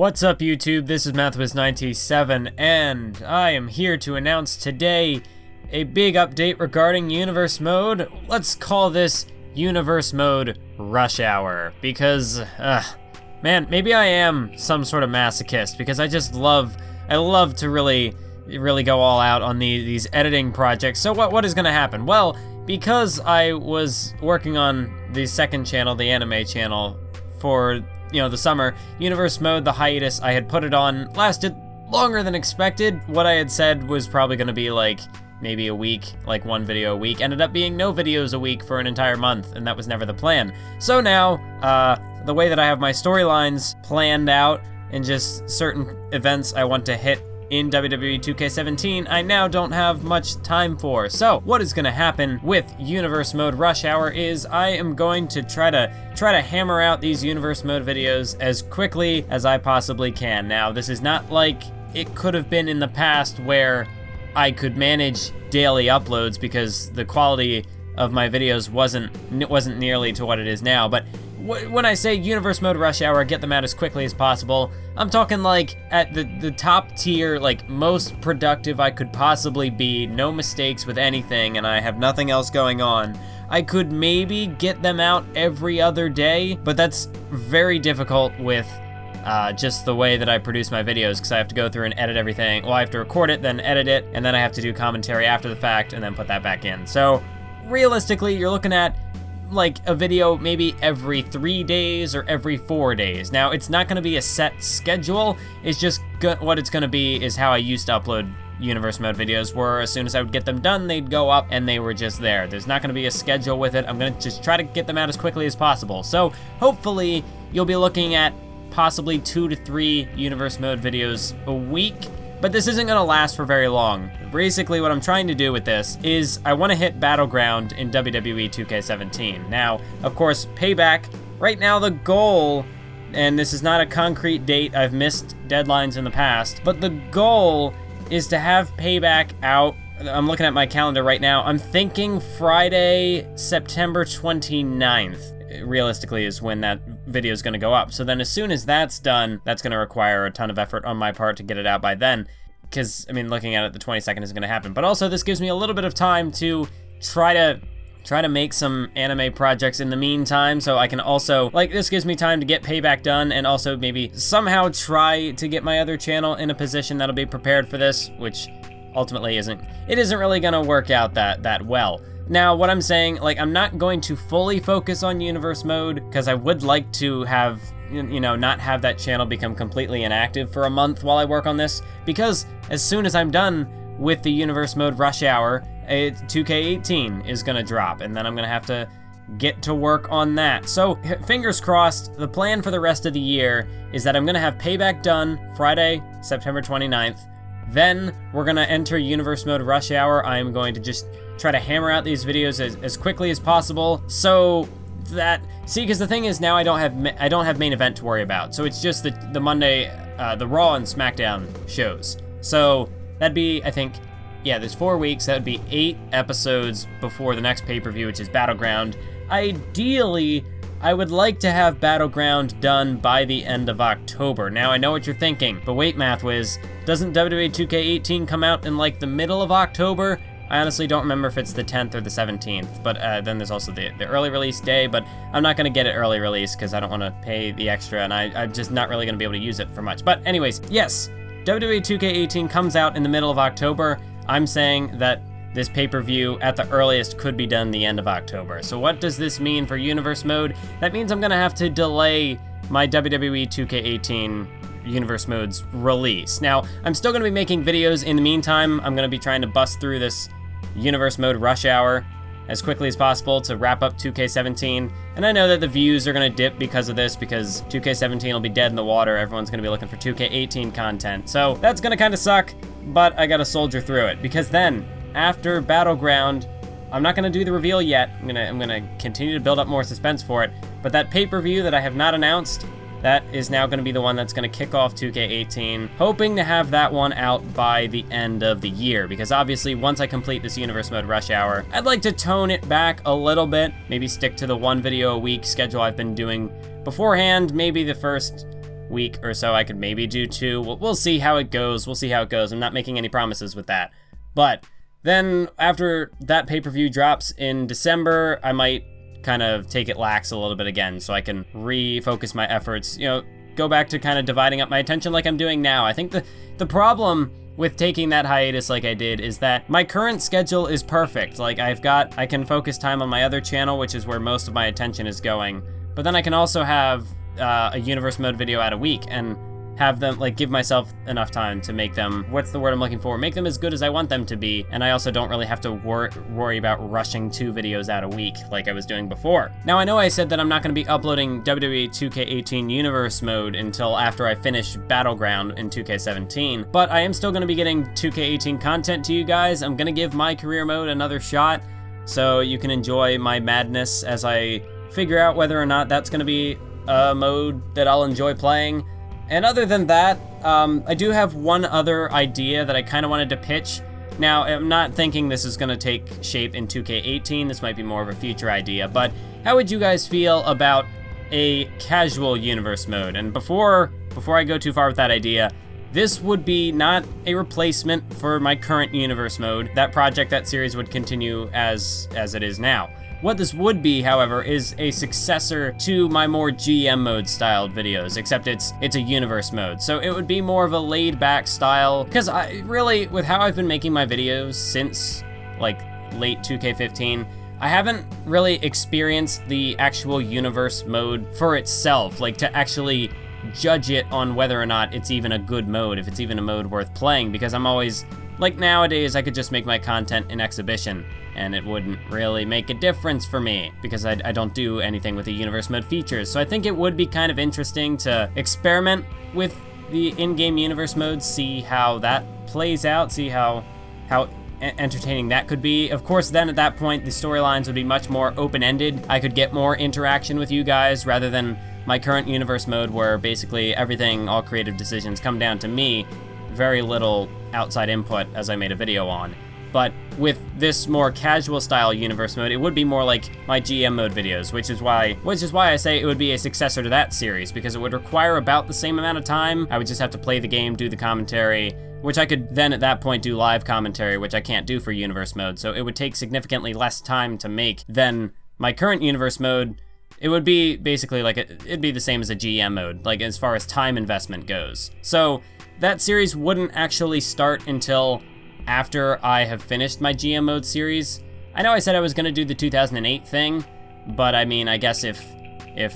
What's up YouTube, this is MathWiz97 and I am here to announce today a big update regarding Universe Mode. Let's call this Universe Mode Rush Hour because, man, maybe I am some sort of masochist because I love to really go all out on these editing projects. So what is gonna happen? Well, because I was working on the second channel, the anime channel, for the summer, Universe Mode, the hiatus I had put it on, lasted longer than expected. What I had said was probably gonna be like maybe a week, like one video a week, ended up being no videos a week for an entire month, and that was never the plan. So now, the way that I have my storylines planned out and just certain events I want to hit in WWE 2K18, I now don't have much time for. So what is gonna happen with Universe Mode Rush Hour is I am going to try to hammer out these Universe Mode videos as quickly as I possibly can. Now, this is not like it could have been in the past where I could manage daily uploads because the quality of my videos wasn't nearly to what it is now, but when I say Universe Mode Rush Hour, get them out as quickly as possible, I'm talking like at the top tier, like most productive I could possibly be, no mistakes with anything, and I have nothing else going on. I could maybe get them out every other day, but that's very difficult with just the way that I produce my videos, because I have to go through and edit everything. Well, I have to record it, then edit it, and then I have to do commentary after the fact, and then put that back in. So realistically, you're looking at like a video maybe every 3 days or every 4 days. Now, it's not gonna be a set schedule, it's just what it's gonna be is how I used to upload Universe Mode videos, where as soon as I would get them done, they'd go up and they were just there. There's not gonna be a schedule with it. I'm gonna just try to get them out as quickly as possible. So hopefully you'll be looking at possibly 2 to 3 Universe Mode videos a week, but this isn't gonna last for very long. Basically, what I'm trying to do with this is I wanna hit Battleground in WWE 2K17. Now, of course, Payback, right now the goal, and this is not a concrete date, I've missed deadlines in the past, but the goal is to have Payback out. I'm looking at my calendar right now. I'm thinking Friday, September 29th. Realistically is when that video is going to go up. So then as soon as that's done, that's going to require a ton of effort on my part to get it out by then, because I mean, looking at it, the 22nd isn't going to happen. But also this gives me a little bit of time to try to make some anime projects in the meantime, so I can also, like, this gives me time to get Payback done and also maybe somehow try to get my other channel in a position that'll be prepared for this, which ultimately isn't really going to work out that well. Now, what I'm saying, like, I'm not going to fully focus on Universe Mode, because I would like to have, not have that channel become completely inactive for a month while I work on this, because as soon as I'm done with the Universe Mode Rush Hour, 2K18 is gonna drop, and then I'm gonna have to get to work on that. So, fingers crossed, the plan for the rest of the year is that I'm gonna have Payback done Friday, September 29th, then we're gonna enter Universe Mode Rush Hour. I am going to just try to hammer out these videos as quickly as possible, so that, see, because the thing is now I don't have main event to worry about, so it's just the Monday, the Raw and SmackDown shows. So that'd be, I think, yeah, there's 4 weeks, that would be 8 episodes before the next pay-per-view, which is Battleground. Ideally, I would like to have Battleground done by the end of October. Now, I know what you're thinking, but wait, MathWiz, doesn't WWE 2K18 come out in like the middle of October? I honestly don't remember if it's the 10th or the 17th, but then there's also the early release day, but I'm not gonna get it early release because I don't wanna pay the extra, and I'm just not really gonna be able to use it for much. But anyways, yes, WWE 2K18 comes out in the middle of October. I'm saying that this pay-per-view at the earliest could be done the end of October. So what does this mean for Universe Mode? That means I'm gonna have to delay my WWE 2K18 Universe Mode's release. Now, I'm still gonna be making videos in the meantime. I'm gonna be trying to bust through this Universe Mode Rush Hour as quickly as possible to wrap up 2K17. And I know that the views are gonna dip because of this, because 2K17 will be dead in the water. Everyone's gonna be looking for 2K18 content. So that's gonna kinda suck, but I gotta soldier through it, because then after Battleground, I'm not gonna do the reveal yet. I'm gonna continue to build up more suspense for it, but that pay-per-view that I have not announced, that is now gonna be the one that's gonna kick off 2K18, hoping to have that one out by the end of the year, because obviously once I complete this Universe Mode Rush Hour, I'd like to tone it back a little bit, maybe stick to the 1 video a week schedule I've been doing beforehand, maybe the first week or so, I could maybe do 2. We'll see how it goes. We'll see how it goes. I'm not making any promises with that. But then after that pay-per-view drops in December, I might kind of take it lax a little bit again so I can refocus my efforts, you know, go back to kind of dividing up my attention like I'm doing now. I think the problem with taking that hiatus like I did is that my current schedule is perfect. Like I can focus time on my other channel, which is where most of my attention is going, but then I can also have a universe mode video out a week and have them, like, give myself enough time to make them, what's the word I'm looking for, make them as good as I want them to be, and I also don't really have to worry about rushing 2 videos out a week like I was doing before. Now, I know I said that I'm not going to be uploading WWE 2K18 Universe Mode until after I finish Battleground in 2K17, but I am still going to be getting 2K18 content to you guys. I'm going to give my career mode another shot, so you can enjoy my madness as I figure out whether or not that's going to be a mode that I'll enjoy playing. And other than that, I do have one other idea that I kind of wanted to pitch. Now, I'm not thinking this is going to take shape in 2K18. This might be more of a future idea. But how would you guys feel about a casual universe mode? And before I go too far with that idea, this would be not a replacement for my current universe mode. That project, that series would continue as it is now. What this would be, however, is a successor to my more GM mode styled videos, except it's a universe mode. So it would be more of a laid back style, because I really, with how I've been making my videos since like late 2K15, I haven't really experienced the actual universe mode for itself, like to actually judge it on whether or not it's even a good mode, if it's even a mode worth playing, because I'm always, like nowadays, I could just make my content an exhibition, and it wouldn't really make a difference for me, because I don't do anything with the universe mode features. So I think it would be kind of interesting to experiment with the in-game universe modes, see how that plays out, see how entertaining that could be. Of course, then at that point, the storylines would be much more open-ended. I could get more interaction with you guys, rather than my current universe mode, where basically everything, all creative decisions come down to me, very little outside input as I made a video on. But with this more casual style universe mode, it would be more like my GM mode videos, which is why I say it would be a successor to that series, because it would require about the same amount of time. I would just have to play the game, do the commentary, which I could then at that point do live commentary, which I can't do for universe mode. So it would take significantly less time to make than my current universe mode. It would be basically like it'd be the same as a GM mode, like as far as time investment goes. So that series wouldn't actually start until after I have finished my GM mode series. I know I said I was gonna do the 2008 thing, but I mean, I guess if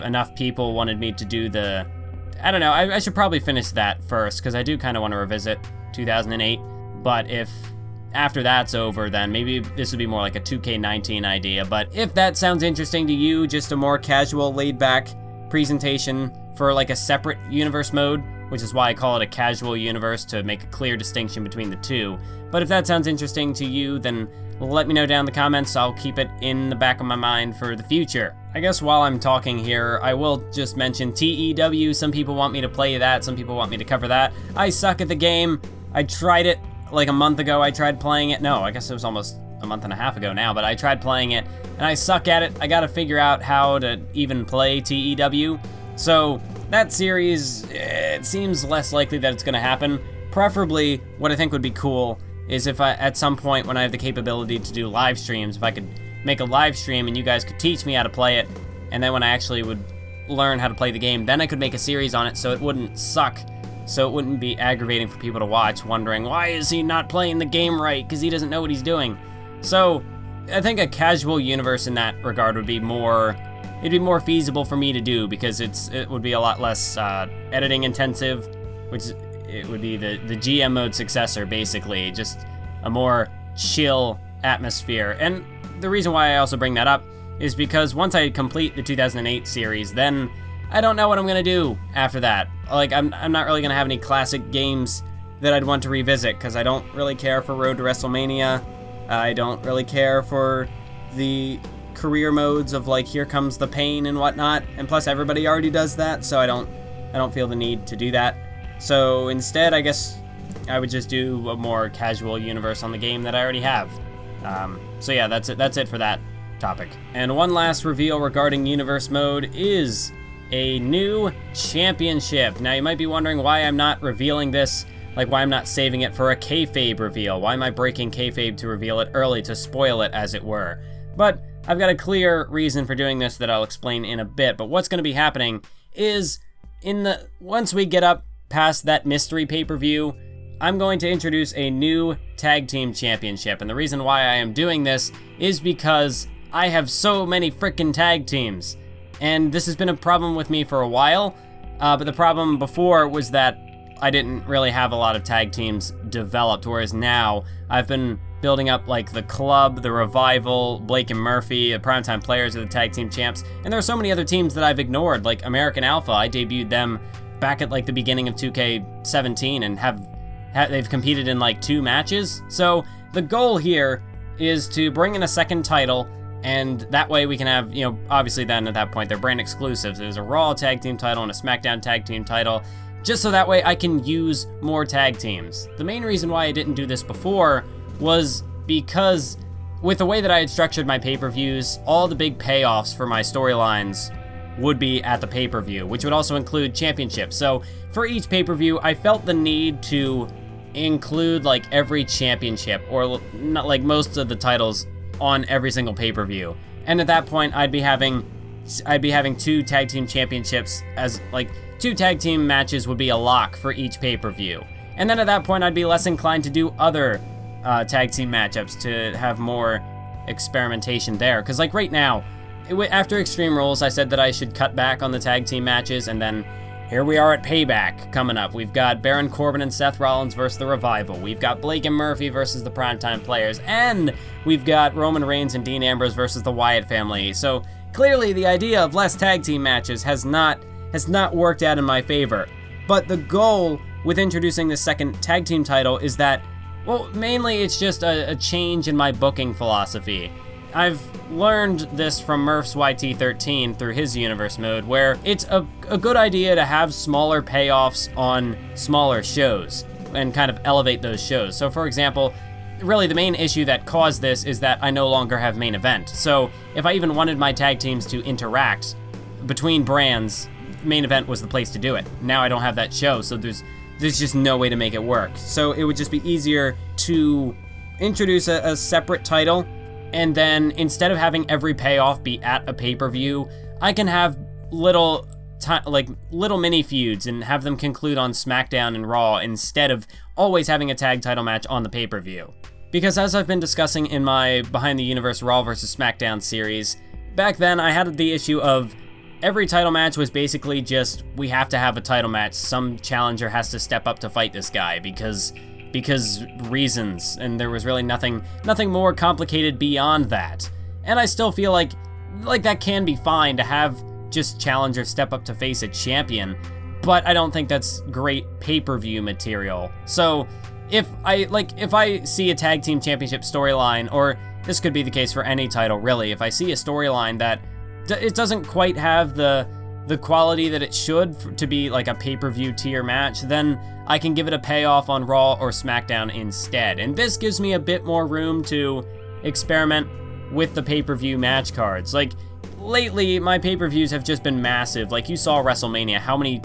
enough people wanted me to do the, I don't know, I should probably finish that first, because I do kind of want to revisit 2008, but if after that's over, then maybe this would be more like a 2K19 idea. But if that sounds interesting to you, just a more casual, laid-back presentation for like a separate universe mode, which is why I call it a casual universe, to make a clear distinction between the two. But if that sounds interesting to you, then let me know down in the comments. I'll keep it in the back of my mind for the future. I guess while I'm talking here, I will just mention TEW. Some people want me to play that, some people want me to cover that. I suck at the game. I tried it like a month ago. I tried playing it. No, I guess it was almost a month and a half ago now, but I tried playing it, and I suck at it. I gotta figure out how to even play TEW. So that series, it seems less likely that it's gonna happen. Preferably, what I think would be cool is if I, at some point when I have the capability to do live streams, if I could make a live stream and you guys could teach me how to play it, and then when I actually would learn how to play the game, then I could make a series on it so it wouldn't suck, so it wouldn't be aggravating for people to watch, wondering, why is he not playing the game right, because he doesn't know what he's doing. So I think a casual universe in that regard would be more, it'd be more feasible for me to do, because it would be a lot less editing intensive, which it would be the GM mode successor, basically, just a more chill atmosphere. And the reason why I also bring that up is because once I complete the 2008 series, then I don't know what I'm gonna do after that. Like, I'm not really gonna have any classic games that I'd want to revisit, because I don't really care for Road to WrestleMania. I don't really care for the career modes of like Here Comes the Pain and whatnot, and plus everybody already does that, so I don't feel the need to do that. So instead, I guess I would just do a more casual universe on the game that I already have. So yeah, that's it for that topic. And one last reveal regarding universe mode is a new championship. Now, you might be wondering why I'm not revealing this, like why I'm not saving it for a kayfabe reveal. Why am I breaking kayfabe to reveal it early, to spoil it, as it were? But I've got a clear reason for doing this that I'll explain in a bit. But what's going to be happening is, once we get up past that mystery pay-per-view, I'm going to introduce a new tag team championship. And the reason why I am doing this is because I have so many frickin' tag teams. And this has been a problem with me for a while, but the problem before was that I didn't really have a lot of tag teams developed, whereas now I've been building up like the Club, the Revival, Blake and Murphy, the Primetime Players are the tag team champs, and there are so many other teams that I've ignored, like American Alpha. I debuted them back at like the beginning of 2K18 and they've competed in like 2 matches. So the goal here is to bring in a second title, and that way we can have, you know, obviously then at that point they're brand exclusives. There's a Raw tag team title and a SmackDown tag team title, just so that way I can use more tag teams. The main reason why I didn't do this before was because with the way that I had structured my pay-per-views, all the big payoffs for my storylines would be at the pay-per-view, which would also include championships. So for each pay-per-view, I felt the need to include like every championship, or not like most of the titles, on every single pay-per-view. And at that point, I'd be having 2 tag team championships, as like 2 tag team matches would be a lock for each pay-per-view. And then at that point, I'd be less inclined to do other tag team matchups, to have more experimentation there. Because like right now, after Extreme Rules, I said that I should cut back on the tag team matches, and then here we are at Payback coming up. We've got Baron Corbin and Seth Rollins versus the Revival. We've got Blake and Murphy versus the Primetime Players. And we've got Roman Reigns and Dean Ambrose versus the Wyatt family. So clearly the idea of less tag team matches has not worked out in my favor. But the goal with introducing the second tag team title is that, well, mainly it's just a change in my booking philosophy. I've learned this from Murph's YT13 through his universe mode, where it's a good idea to have smaller payoffs on smaller shows and kind of elevate those shows. So for example, really the main issue that caused this is that I no longer have main event. So if I even wanted my tag teams to interact between brands, main event was the place to do it. Now I don't have that show, so there's just no way to make it work. So it would just be easier to introduce a separate title, and then instead of having every payoff be at a pay-per-view, I can have little mini feuds and have them conclude on SmackDown and Raw instead of always having a tag title match on the pay-per-view. Because as I've been discussing in my Behind the Universe Raw vs. SmackDown series, back then I had the issue of every title match was basically just, we have to have a title match. Some challenger has to step up to fight this guy because reasons, and there was really nothing more complicated beyond that. And I still feel like that can be fine to have just challengers step up to face a champion, but I don't think that's great pay-per-view material. So if I see a tag team championship storyline, or this could be the case for any title really, if I see a storyline that it doesn't quite have the quality that it should to be like a pay-per-view tier match, then I can give it a payoff on Raw or SmackDown instead. And this gives me a bit more room to experiment with the pay-per-view match cards. Like, lately, my pay-per-views have just been massive. Like, you saw WrestleMania, how many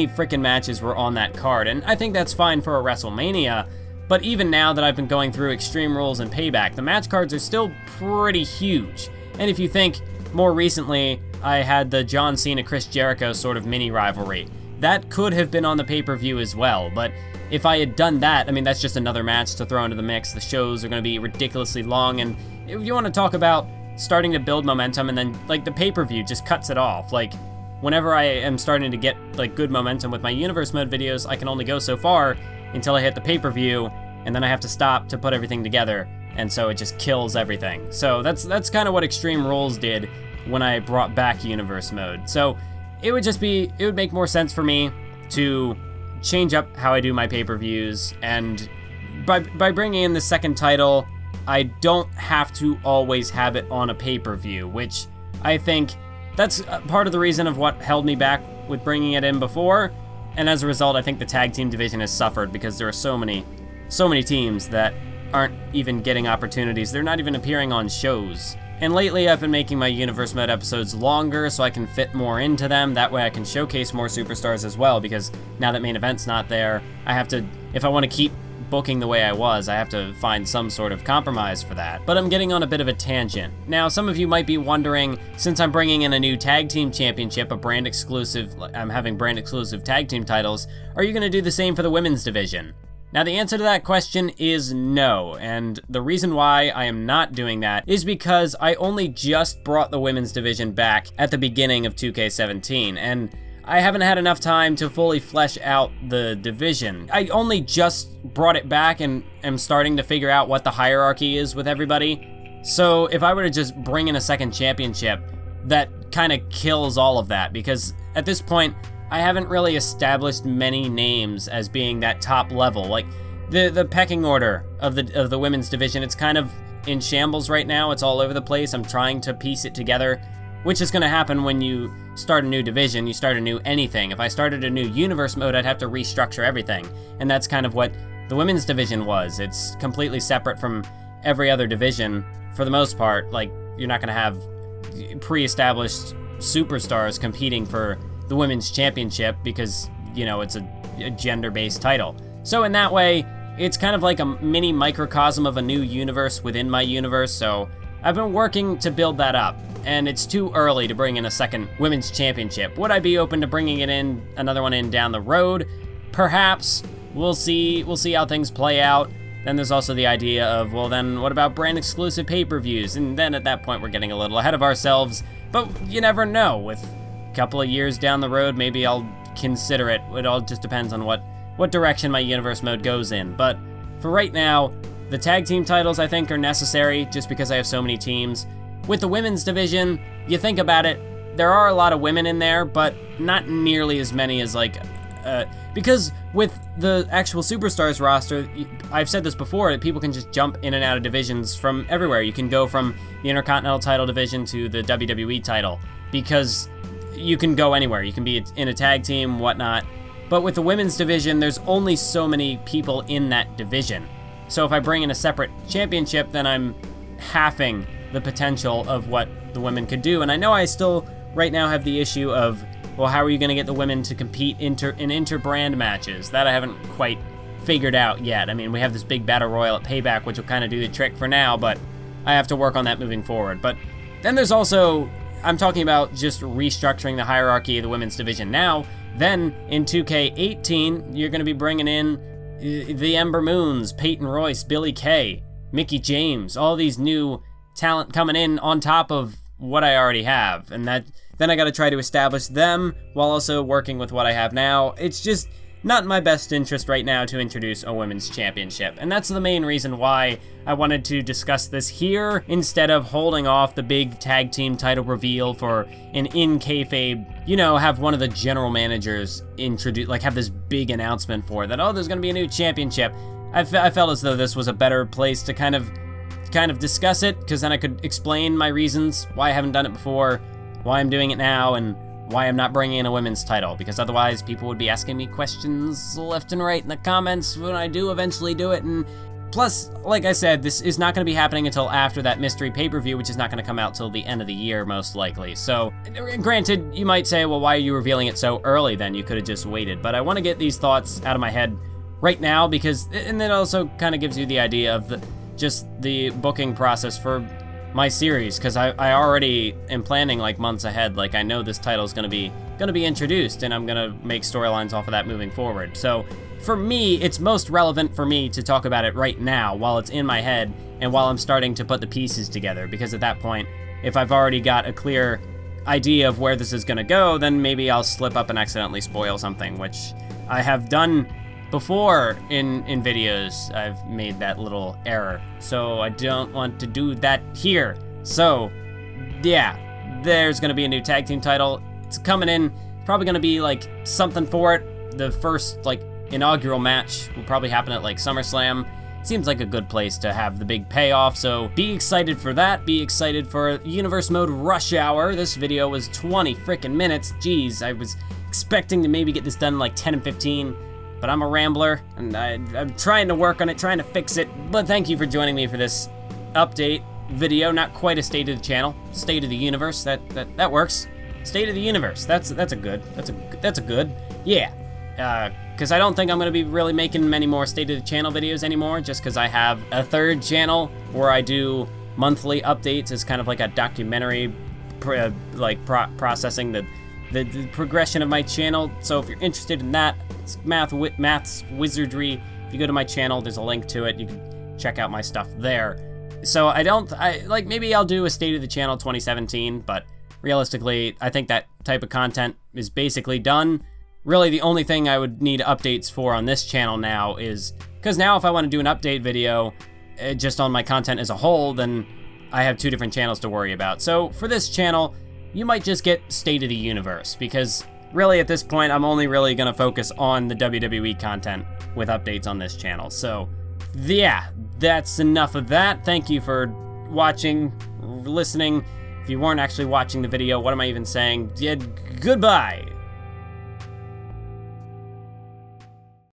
freaking matches were on that card, and I think that's fine for a WrestleMania, but even now that I've been going through Extreme Rules and Payback, the match cards are still pretty huge. And if you think, more recently, I had the John Cena, Chris Jericho sort of mini rivalry. That could have been on the pay-per-view as well, but if I had done that, I mean, that's just another match to throw into the mix. The shows are going to be ridiculously long, and if you want to talk about starting to build momentum and then, like, the pay-per-view just cuts it off. Like, whenever I am starting to get, like, good momentum with my Universe Mode videos, I can only go so far until I hit the pay-per-view, and then I have to stop to put everything together, and so it just kills everything. So that's kind of what Extreme Rules did when I brought back Universe Mode. So it would make more sense for me to change up how I do my pay-per-views, and by bringing in the second title, I don't have to always have it on a pay-per-view, which I think that's part of the reason of what held me back with bringing it in before, and as a result, I think the tag team division has suffered because there are so many teams that aren't even getting opportunities. They're not even appearing on shows. And lately I've been making my Universe Mode episodes longer so I can fit more into them. That way I can showcase more superstars as well, because now that main event's not there, I have to, if I want to keep booking the way I was, I have to find some sort of compromise for that. But I'm getting on a bit of a tangent. Now, some of you might be wondering, since I'm bringing in a new tag team championship, I'm having brand exclusive tag team titles, are you going to do the same for the women's division? Now, the answer to that question is no, and the reason why I am not doing that is because I only just brought the women's division back at the beginning of 2K17, and I haven't had enough time to fully flesh out the division. I only just brought it back and am starting to figure out what the hierarchy is with everybody. So if I were to just bring in a second championship, that kind of kills all of that, because at this point, I haven't really established many names as being that top level. Like, the pecking order of the women's division, it's kind of in shambles right now. It's all over the place. I'm trying to piece it together, which is going to happen when you start a new division, you start a new anything. If I started a new universe mode, I'd have to restructure everything. And that's kind of what the women's division was. It's completely separate from every other division for the most part. Like, you're not going to have pre-established superstars competing for the women's championship because, you know, it's a gender-based title. So in that way, it's kind of like a mini microcosm of a new universe within my universe, so I've been working to build that up, and it's too early to bring in a second women's championship. Would I be open to bringing it in, another one in down the road? Perhaps. We'll see how things play out. Then there's also the idea of, well, then what about brand exclusive pay-per-views? And then at that point, we're getting a little ahead of ourselves, but you never know. With a couple of years down the road, maybe I'll consider it. It all just depends on what direction my universe mode goes in. But for right now, the tag team titles, I think, are necessary just because I have so many teams. With the women's division, you think about it, there are a lot of women in there, but not nearly as many as, like, because with the actual Superstars roster, I've said this before, that people can just jump in and out of divisions from everywhere. You can go from the Intercontinental title division to the WWE title, because you can go anywhere. You can be in a tag team, whatnot. But with the women's division, there's only so many people in that division. So if I bring in a separate championship, then I'm halving the potential of what the women could do. And I know I still, right now, have the issue of, well, how are you going to get the women to compete in inter-brand matches? That I haven't quite figured out yet. I mean, we have this big battle royal at Payback, which will kind of do the trick for now, but I have to work on that moving forward. But then there's also, I'm talking about just restructuring the hierarchy of the women's division now. Then in 2K18, you're going to be bringing in the Ember Moons, Peyton Royce, Billy Kay, Mickie James, all these new talent coming in on top of what I already have. And then I got to try to establish them while also working with what I have now. It's just not in my best interest right now to introduce a women's championship. And that's the main reason why I wanted to discuss this here instead of holding off the big tag team title reveal for an in kayfabe, you know, have one of the general managers introduce, like, have this big announcement for that, oh, there's going to be a new championship. I felt as though this was a better place to kind of discuss it, because then I could explain my reasons why I haven't done it before, why I'm doing it now, and why I'm not bringing in a women's title, because otherwise people would be asking me questions left and right in the comments when I do eventually do it. And plus, like I said, this is not going to be happening until after that mystery pay-per-view, which is not going to come out till the end of the year, most likely. So, granted, you might say, well, why are you revealing it so early then? You could have just waited. But I want to get these thoughts out of my head right now, because, and it also kind of gives you the idea of just the booking process for my series, because I already am planning like months ahead. Like, I know this title is gonna be introduced, and I'm gonna make storylines off of that moving forward. So for me, it's most relevant for me to talk about it right now while it's in my head and while I'm starting to put the pieces together, because at that point, if I've already got a clear idea of where this is gonna go, then maybe I'll slip up and accidentally spoil something, which I have done before in videos. I've made that little error, so I don't want to do that here. So yeah, there's gonna be a new tag team title. It's coming in, probably gonna be like something for it. The first like inaugural match will probably happen at like SummerSlam. Seems like a good place to have the big payoff, so be excited for that. Be excited for Universe Mode Rush Hour. This video was 20 freaking minutes. Jeez, I was expecting to maybe get this done in like 10 and 15. But I'm a rambler, and I'm trying to work on it, trying to fix it. But thank you for joining me for this update. video, not quite a state of the channel, state of the universe. That works. State of the universe. That's a good. Yeah. Because I don't think I'm gonna be really making many more state of the channel videos anymore, just because I have a third channel where I do monthly updates as kind of like a documentary, processing the progression of my channel. So if you're interested in that, it's Maths Wizardry. If you go to my channel, there's a link to it. You can check out my stuff there. So maybe I'll do a State of the Channel 2017, but realistically, I think that type of content is basically done. Really, the only thing I would need updates for on this channel now is, because now if I want to do an update video just on my content as a whole, then I have two different channels to worry about. So for this channel, you might just get State of the Universe, because really at this point, I'm only really going to focus on the WWE content with updates on this channel. So yeah, that's enough of that. Thank you for watching, listening. If you weren't actually watching the video, what am I even saying? Yeah, goodbye.